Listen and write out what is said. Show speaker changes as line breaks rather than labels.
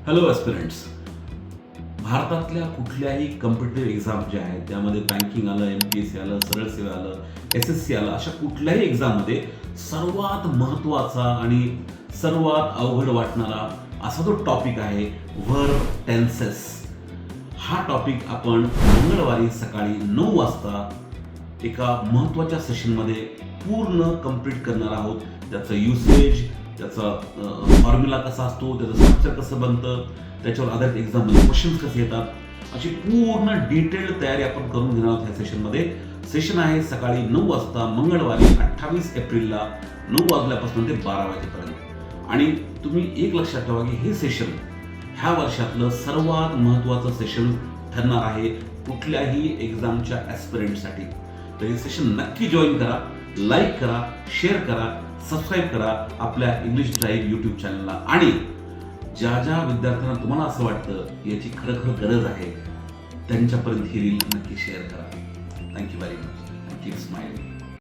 Hello aspirants. भारतातल्या कुठल्याही competitive exam ज्या आहेत त्यामध्ये बँकिंग आलं, MPSC आलं, सरळ सेवा आलं, SSC आलं, अशा कुठल्याही एक्झाममध्ये सर्वात महत्त्वाचा आणि सर्वात अवघड वाटणारा असा जो टॉपिक आहे व्हर्ब टेन्सेस. हा टॉपिक आपण मंगळवारी सकाळी 9 वाजता एका महत्त्वाच्या सेशनमध्ये पूर्ण कंप्लीट करणार आहोत. त्याचं युसेज, त्याचा फॉर्म्युला कसा असतो, त्याचं स्ट्रक्चर कसं बनतं, त्याच्यावर आधारित एक्झाममध्ये क्वेश्चन्स कसे येतात, अशी पूर्ण डिटेल्ड तयारी आपण करून घेणार आहोत ह्या सेशनमध्ये. सेशन आहे सकाळी 9 वाजता मंगळवारी 28 एप्रिलला 9 वाजल्यापासून ते 12 वाजेपर्यंत. आणि तुम्ही एक लक्षात ठेवा की हे सेशन ह्या वर्षातलं सर्वात महत्त्वाचं सेशन ठरणार आहे कुठल्याही एक्झामच्या ॲस्पिरंटसाठी. तर हे सेशन नक्की जॉईन करा, लाईक करा, शेअर करा, सबस्क्राईब करा आपल्या इंग्लिश ड्राईव्ह यूट्यूब चॅनलला. आणि ज्या ज्या विद्यार्थ्यांना तुम्हाला असं वाटतं याची खरोखर गरज आहे त्यांच्यापर्यंत ही रील नक्की शेअर करा. Thank you very much. Keep smiling.